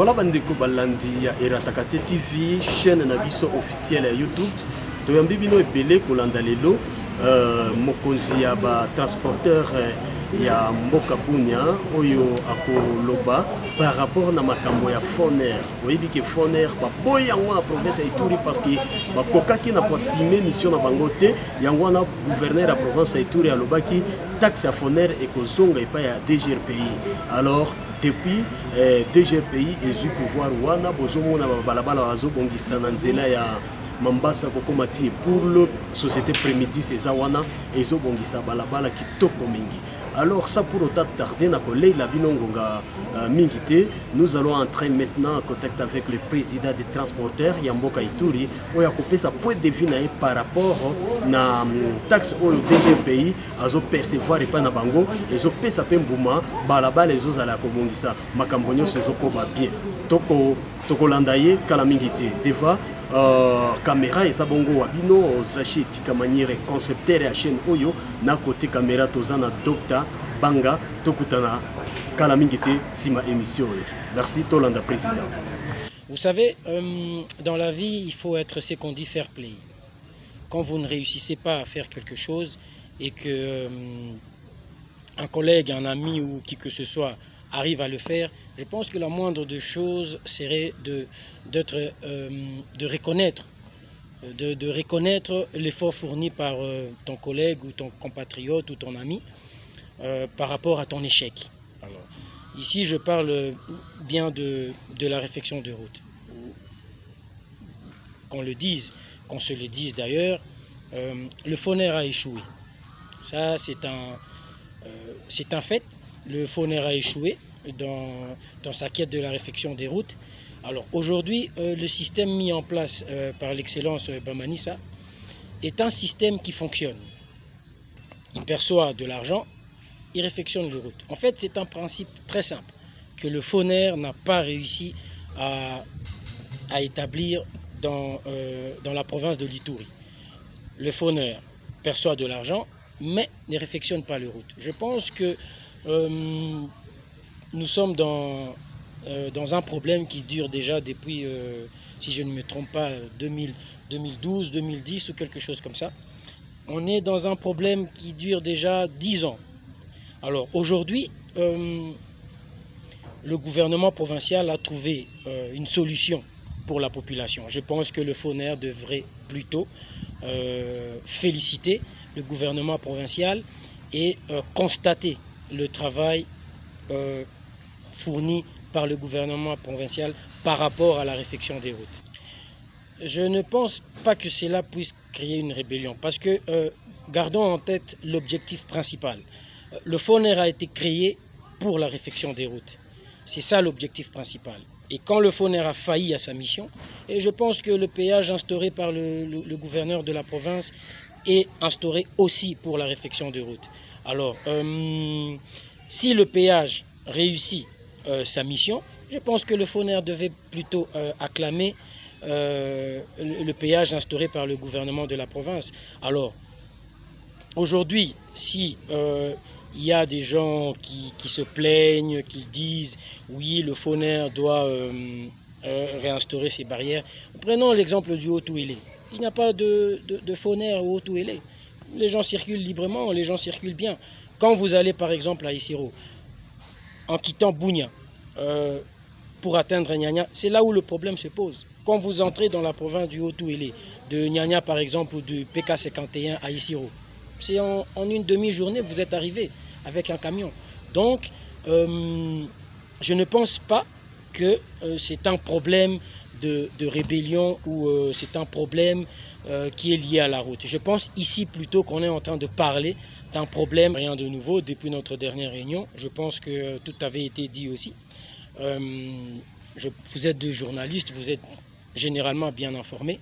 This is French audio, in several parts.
Voilà bandeko balandi ya Eratakate TV, chaîne na biso officielle ya YouTube. Toyambi bino ebele kolanda lelo mokonzi ya ba transporteur ya mboka Bunia oyo akoloba par rapport na makambo ya Foner. Oyebi ke Foner ba boy yango na province ya Ituri parce que ba kokaki na pasime mission na bango te yango na gouverneur ya province ya Ituri alobaki taxe ya Foner ekozonga epa ya DGRPI. Alors depuis DGRPI ezu pouvoir wana bozomona balabala bazobongisa na nzela ya Mambasa kokomati pour le société Premidis ezawana ezobongisa balabala kitoko mingi. Alors ça pour autant tarder na kolei la binongonga mingité, nous allons entrer maintenant en contact avec le président des transporteurs Yamboka Ituri oya kopesa point de vue nae par rapport na taxe au DGPI azo percevoir epa na bango ezo pesa pe mbuma balabala ezo zala kobongisa makambo nyonso ezokoba bien toko landaye kala mingité deva caméra et sabongo wabino zachi tika manière concepteur ya chaîne oyo na côté caméra tozana Dr Banga tokutana kala mingité sima émission. Merci Tolanda président. Vous savez, dans la vie, il faut être ce qu'on dit fair play. Quand vous ne réussissez pas à faire quelque chose et que un collègue, un ami ou qui que ce soit arrive à le faire, je pense que la moindre des choses serait de reconnaître l'effort fourni par ton collègue ou ton compatriote ou ton ami par rapport à ton échec. Alors, ici, je parle bien de la réfection de route. Qu'on se le dise d'ailleurs, le Foner a échoué. Ça, c'est un fait. Le Foner a échoué dans sa quête de la réfection des routes. Alors aujourd'hui, le système mis en place par l'excellence Bamanissa est un système qui fonctionne. Il perçoit de l'argent, il réfectionne les routes. En fait, c'est un principe très simple que le Foner n'a pas réussi à établir dans la province de l'Ituri. Le Foner perçoit de l'argent, mais ne réfectionne pas les routes. Je pense que nous sommes dans un problème qui dure déjà depuis, si je ne me trompe pas, 2012, 2010 ou quelque chose comme ça. On est dans un problème qui dure déjà 10 ans. Alors aujourd'hui, le gouvernement provincial a trouvé une solution pour la population. Je pense que le Foner devrait plutôt féliciter le gouvernement provincial et constater le travail fourni par le gouvernement provincial par rapport à la réfection des routes. Je ne pense pas que cela puisse créer une rébellion parce que gardons en tête l'objectif principal. Le Foner a été créé pour la réfection des routes. C'est ça l'objectif principal. Et quand le Foner a failli à sa mission, et je pense que le péage instauré par le gouverneur de la province est instauré aussi pour la réfection des routes. Alors, si le péage réussit sa mission, je pense que le Foner devait plutôt acclamer le péage instauré par le gouvernement de la province. Alors, aujourd'hui, si il y a des gens qui se plaignent, qui disent oui, le Foner doit réinstaurer ses barrières, prenons l'exemple du Haut-Touélé. Il n'y a pas de Foner au Haut-Touélé. Les gens circulent librement, les gens circulent bien. Quand vous allez par exemple à Isiro, en quittant Bunia pour atteindre Nyanya, c'est là où le problème se pose. Quand vous entrez dans la province du Haut-Touélé, de Nyanya par exemple ou du PK51 à Isiro, c'est en une demi-journée vous êtes arrivé avec un camion. Donc je ne pense pas que c'est un problème de rébellion ou c'est un problème qui est lié à la route. Je pense ici plutôt qu'on est en train de parler d'un problème, rien de nouveau depuis notre dernière réunion. Je pense que tout avait été dit aussi. Vous êtes deux journalistes, vous êtes généralement bien informés.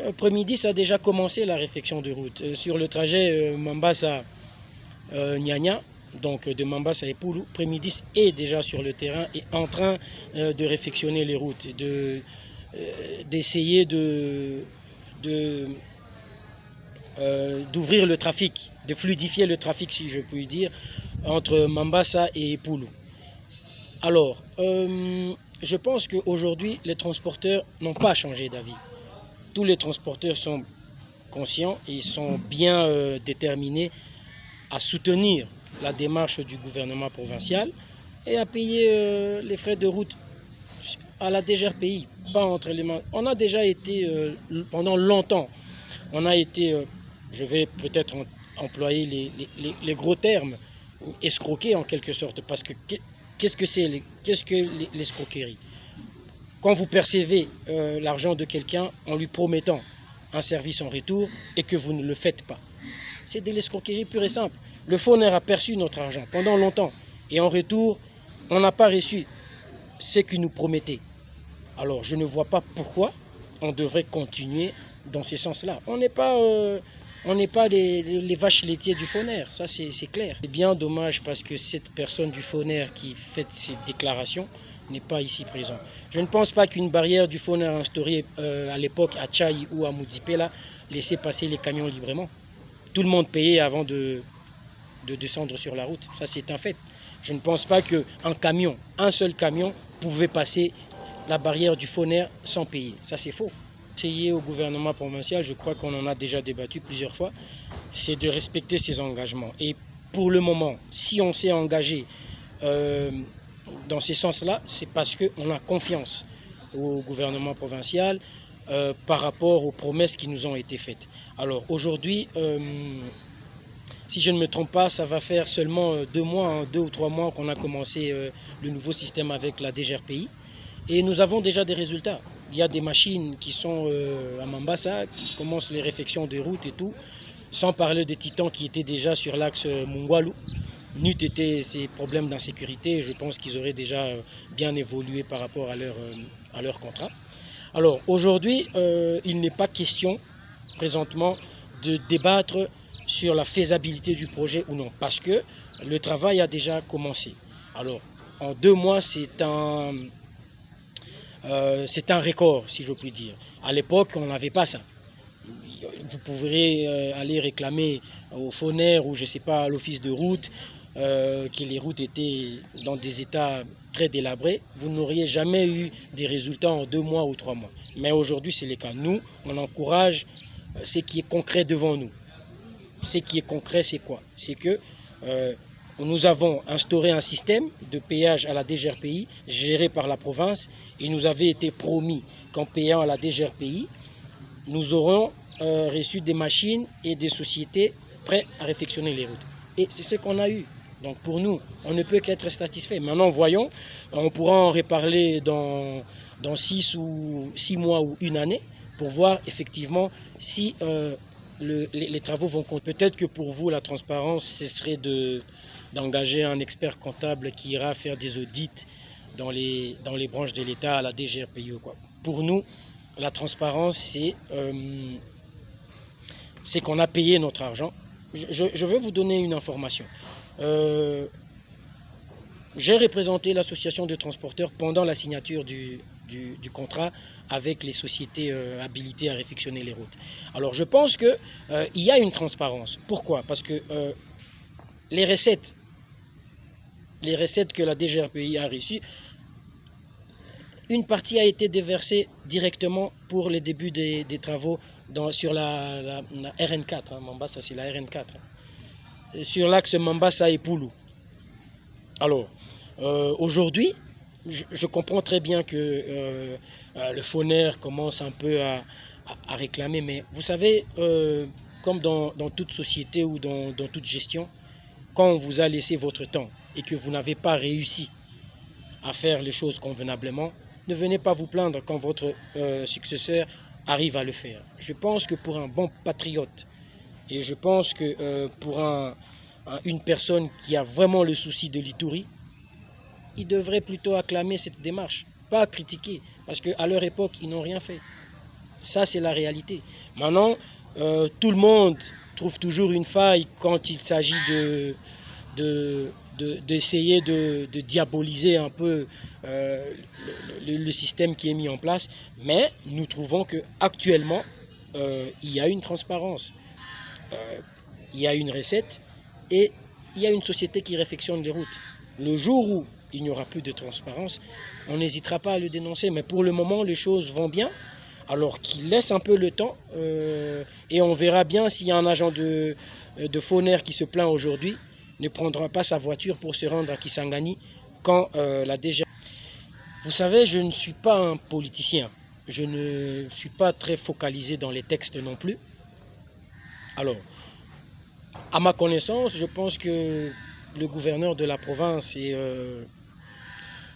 Après-midi, a déjà commencé la réfection de route. Sur le trajet Mambasa-Nyanya, donc de Mambasa et Poulou, Après-midi est déjà sur le terrain et en train de réfectionner les routes, d'essayer d'ouvrir le trafic, de fluidifier le trafic, si je puis dire, entre Mambasa et Poulou. Alors, Je pense qu'aujourd'hui, les transporteurs n'ont pas changé d'avis. Tous les transporteurs sont conscients et sont bien déterminés à soutenir la démarche du gouvernement provincial et à payer les frais de route à la DGRPI, pas entre les mains. On a déjà été, pendant longtemps, on a été, je vais peut-être employer les gros termes, escroqués en quelque sorte, parce que qu'est-ce que l'escroquerie? Quand vous percevez l'argent de quelqu'un en lui promettant un service en retour et que vous ne le faites pas, c'est de l'escroquerie pure et simple. Le Foner a perçu notre argent pendant longtemps et en retour, on n'a pas reçu ce qu'il nous promettait. Alors je ne vois pas pourquoi on devrait continuer dans ce sens-là. On n'est pas les vaches laitières du Foner, ça c'est clair. C'est bien dommage parce que cette personne du Foner qui fait ces déclarations n'est pas ici présent. Je ne pense pas qu'une barrière du Foner instaurée à l'époque à Tchaï ou à Moudipela laissait passer les camions librement. Tout le monde payait avant de descendre sur la route, ça c'est un fait. Je ne pense pas qu'un camion, un seul camion, pouvait passer la barrière du Foner sans payer. Ça c'est faux. Essayer au gouvernement provincial, je crois qu'on en a déjà débattu plusieurs fois, c'est de respecter ses engagements. Et pour le moment, si on s'est engagé dans ce sens-là, c'est parce qu'on a confiance au gouvernement provincial par rapport aux promesses qui nous ont été faites. Alors aujourd'hui, si je ne me trompe pas, ça va faire seulement 2 mois, 2 ou 3 mois qu'on a commencé le nouveau système avec la DGRPI. Et nous avons déjà des résultats. Il y a des machines qui sont à Mambasa, qui commencent les réfections des routes et tout, sans parler des titans qui étaient déjà sur l'axe Mungwalu. N'eût été ces problèmes d'insécurité, je pense qu'ils auraient déjà bien évolué par rapport à leur contrat. Alors aujourd'hui, il n'est pas question présentement de débattre sur la faisabilité du projet ou non, parce que le travail a déjà commencé. Alors en 2 mois, c'est un record, si je puis dire. À l'époque, on n'avait pas ça. Vous pourrez aller réclamer au Foner ou je ne sais pas à l'office de route que les routes étaient dans des états très délabrés. Vous n'auriez jamais eu des résultats en 2 mois ou 3 mois. Mais aujourd'hui, c'est le cas. Nous, on encourage ce qui est concret devant nous. Ce qui est concret, c'est quoi? C'est que nous avons instauré un système de péage à la DGRPI géré par la province. Il nous avait été promis qu'en payant à la DGRPI, nous aurons reçu des machines et des sociétés prêtes à réfectionner les routes. Et c'est ce qu'on a eu. Donc pour nous, on ne peut qu'être satisfait. Maintenant, voyons, on pourra en reparler dans 6 mois ou 1 année pour voir effectivement si les travaux vont compter. Peut-être que pour vous, la transparence, ce serait d'engager un expert comptable qui ira faire des audits dans les branches de l'État à la DGRPI. Pour nous, la transparence, c'est qu'on a payé notre argent. Je vais vous donner une information. J'ai représenté l'association de transporteurs pendant la signature du contrat avec les sociétés habilitées à réfectionner les routes. Alors je pense qu'il y a une transparence. Pourquoi? Parce que les recettes que la DGRPI a reçues, une partie a été déversée directement pour les débuts des travaux sur la RN4. Mambasa, c'est la RN4. Sur l'axe Mambasa et Poulou. Alors, aujourd'hui, je comprends très bien que le Foner commence un peu à réclamer, mais vous savez, comme dans toute société ou dans toute gestion, quand on vous a laissé votre temps et que vous n'avez pas réussi à faire les choses convenablement, ne venez pas vous plaindre quand votre successeur arrive à le faire. Je pense que pour un bon patriote, et je pense que pour une personne qui a vraiment le souci de l'Ituri, il devrait plutôt acclamer cette démarche, pas critiquer, parce qu'à leur époque, ils n'ont rien fait. Ça, c'est la réalité. Maintenant, tout le monde trouve toujours une faille quand il s'agit d'essayer de diaboliser un peu le système qui est mis en place. Mais nous trouvons qu'actuellement, il y a une transparence, il y a une recette et il y a une société qui réfectionne les routes. Le jour où il n'y aura plus de transparence, on n'hésitera pas à le dénoncer. Mais pour le moment, les choses vont bien. Alors qu'il laisse un peu le temps et on verra bien s'il y a un agent de Foner qui se plaint aujourd'hui, ne prendra pas sa voiture pour se rendre à Kisangani quand la DG... Vous savez, je ne suis pas un politicien. Je ne suis pas très focalisé dans les textes non plus. Alors, à ma connaissance, je pense que le gouverneur de la province,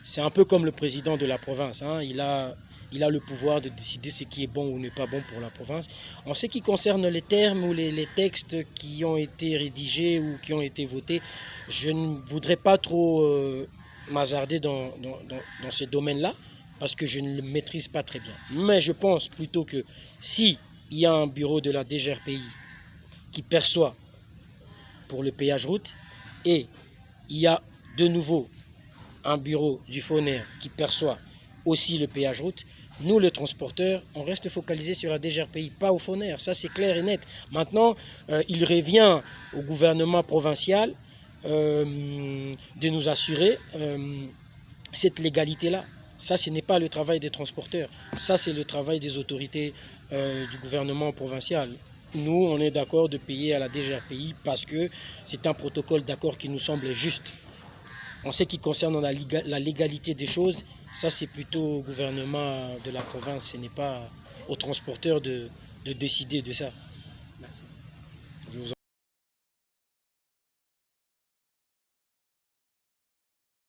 c'est un peu comme le président de la province. Hein. Il a le pouvoir de décider ce qui est bon ou n'est pas bon pour la province. En ce qui concerne les termes ou les textes qui ont été rédigés ou qui ont été votés, je ne voudrais pas trop m'hasarder dans ce domaine-là, parce que je ne le maîtrise pas très bien. Mais je pense plutôt que s'il y a un bureau de la DGRPI qui perçoit pour le péage route, et il y a de nouveau un bureau du Foner qui perçoit aussi le péage route, nous les transporteurs, on reste focalisé sur la DGRPI, pas au Foner, ça c'est clair et net. Maintenant, il revient au gouvernement provincial de nous assurer cette légalité-là. Ça, ce n'est pas le travail des transporteurs, ça c'est le travail des autorités du gouvernement provincial. Nous, on est d'accord de payer à la DGRPI parce que c'est un protocole d'accord qui nous semble juste. En ce qui concerne la légalité des choses, ça c'est plutôt au gouvernement de la province, ce n'est pas aux transporteurs de décider de ça. Merci.